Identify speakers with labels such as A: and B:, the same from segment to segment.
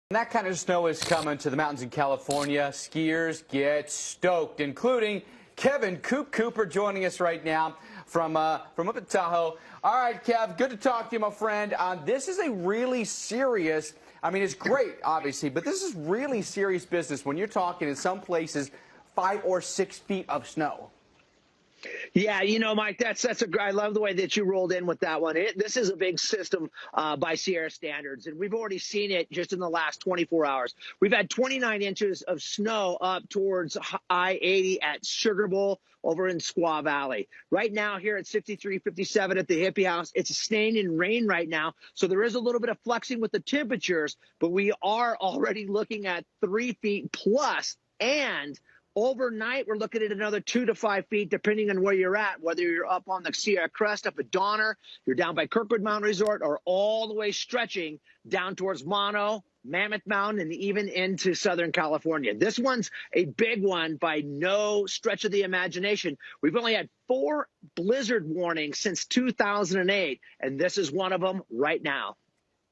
A: That kind of snow is coming to the mountains in California. Skiers get stoked, including Kevin Coop Cooper joining us right now from up in Tahoe. All right, Kev, good to talk to you, my friend. This is a really serious, I mean, it's great, obviously, but this is really serious business when you're talking in some places 5 or 6 feet of snow.
B: Yeah, you know, Mike, I love the way that you rolled in with that one. This is a big system by Sierra standards, and we've already seen it just in the last 24 hours. We've had 29 inches of snow up towards I-80 at Sugar Bowl over in Squaw Valley. Right now here at 63, 57 at the Hippie House, it's staying in rain right now, so there is a little bit of flexing with the temperatures, but we are already looking at 3 feet plus, and overnight, we're looking at another 2 to 5 feet, depending on where you're at, whether you're up on the Sierra Crest, up at Donner, you're down by Kirkwood Mountain Resort, or all the way stretching down towards Mono, Mammoth Mountain, and even into Southern California. This one's a big one by no stretch of the imagination. We've only had 4 blizzard warnings since 2008, and this is one of them right now.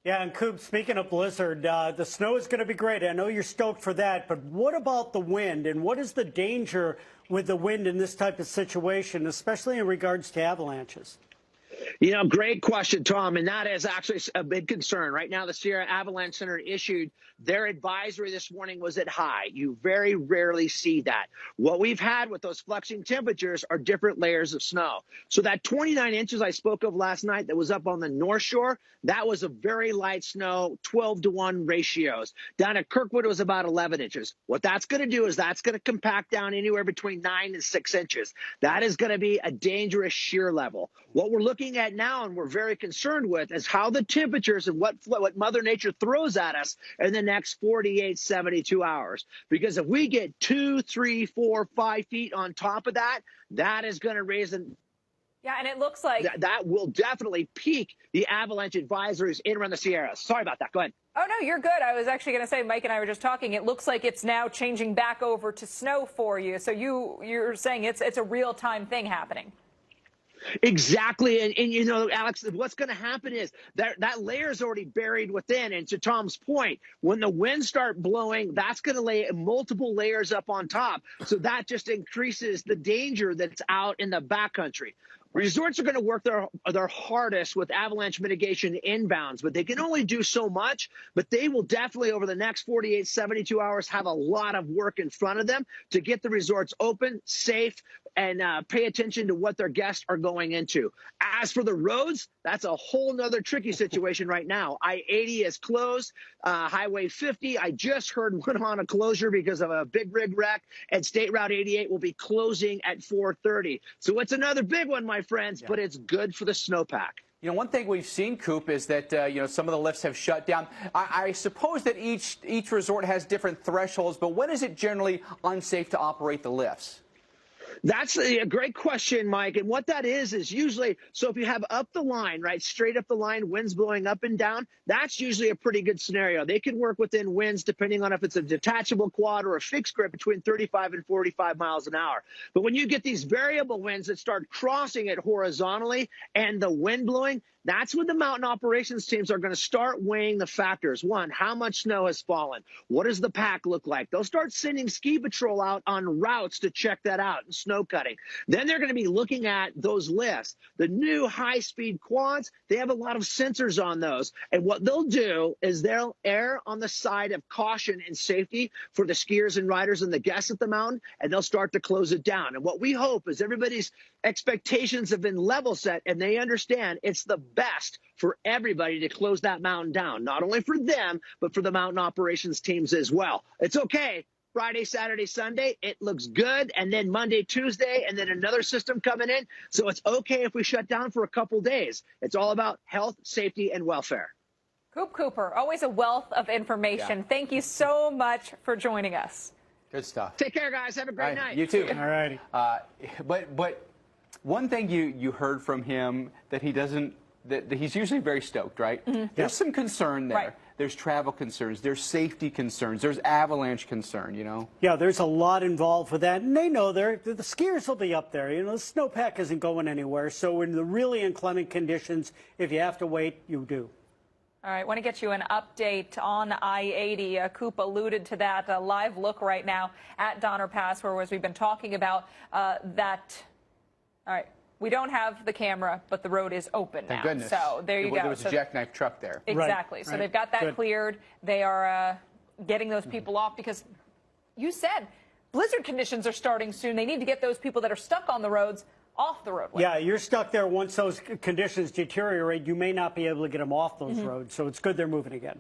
C: Yeah, and Coop, speaking of blizzard, the snow is going to be great. I know you're stoked for that, but what about the wind? And what is the danger with the wind in this type of situation, especially in regards to avalanches?
B: You know, great question, Tom, and that is actually a big concern. Right now, the Sierra Avalanche Center issued their advisory this morning was at high. You very rarely see that. What we've had with those flexing temperatures are different layers of snow. So that 29 inches I spoke of last night that was up on the North Shore, that was a very light snow, 12-to-1 ratios. Down at Kirkwood, it was about 11 inches. What that's going to do is that's going to compact down anywhere between 9 and 6 inches. That is going to be a dangerous shear level. What we're looking at now, and we're very concerned with, is how the temperatures and what Mother Nature throws at us in the next 48, 72 hours. Because if we get 2, 3, 4, 5 feet on top of that, that is going to raise an
D: Yeah, and it looks like
B: that will definitely peak the avalanche advisories in around the Sierras. Sorry about that. Go ahead.
D: Oh, no, you're good. I was actually going to say, Mike and I were just talking, it looks like it's now changing back over to snow for you. So you're saying it's a real-time thing happening.
B: Exactly. And you know, Alex, what's going to happen is that layer is already buried within. And to Tom's point, when the winds start blowing, that's going to lay multiple layers up on top. So that just increases the danger that's out in the backcountry. Resorts are going to work their hardest with avalanche mitigation inbounds, but they can only do so much. But they will definitely, over the next 48, 72 hours, have a lot of work in front of them to get the resorts open, safe, and pay attention to what their guests are going into. As for the roads, that's a whole nother tricky situation right now. I-80 is closed. Highway 50, I just heard went on a closure because of a big rig wreck, and State Route 88 will be closing at 4:30. So it's another big one, my friends, but it's good for the snowpack.
A: You know, one thing we've seen, Coop, is that, you know, some of the lifts have shut down. I suppose that each resort has different thresholds, but when is it generally unsafe to operate the lifts?
B: That's a great question, Mike. And what that is usually, so if you have up the line, right, straight up the line, winds blowing up and down, that's usually a pretty good scenario. They can work within winds, depending on if it's a detachable quad or a fixed grip, between 35 and 45 miles an hour. But when you get these variable winds that start crossing it horizontally and the wind blowing, that's when the mountain operations teams are going to start weighing the factors. One, how much snow has fallen? What does the pack look like? They'll start sending ski patrol out on routes to check that out and snow cutting. Then they're going to be looking at those lifts. The new high-speed quads, they have a lot of sensors on those. And what they'll do is they'll err on the side of caution and safety for the skiers and riders and the guests at the mountain, and they'll start to close it down. And what we hope is everybody's expectations have been level set, and they understand it's the best for everybody to close that mountain down, not only for them, but for the mountain operations teams as well. It's okay. Friday, Saturday, Sunday, it looks good. And then Monday, Tuesday, and then another system coming in. So it's okay if we shut down for a couple days. It's all about health, safety, and welfare.
D: Coop Cooper, always a wealth of information. Yeah. Thank you so much for joining us.
A: Good stuff.
B: Take care, guys. Have a great night.
A: You too.
C: All righty.
A: But one thing you heard from him that he doesn't, that he's usually very stoked, right? Mm-hmm. There's some concern there. Right. There's travel concerns. There's safety concerns. There's avalanche concern, you know?
C: Yeah, there's a lot involved with that. And they know the skiers will be up there. You know, the snowpack isn't going anywhere. So in the really inclement conditions, if you have to wait, you do.
D: All right, I want to get you an update on I-80. Coop alluded to that. A live look right now at Donner Pass, where as we've been talking about that. All right, we don't have the camera, but the road is open now.
A: Thank goodness.
D: So there you go.
A: There was a jackknife truck there.
D: Exactly.
C: Right,
D: so
C: right.
D: they've got that
C: Good.
D: cleared. They are getting those people off because you said blizzard conditions are starting soon. They need to get those people that are stuck on the roads off the roadway.
C: Yeah, you're stuck there. Once those conditions deteriorate, you may not be able to get them off those roads. So it's good they're moving again.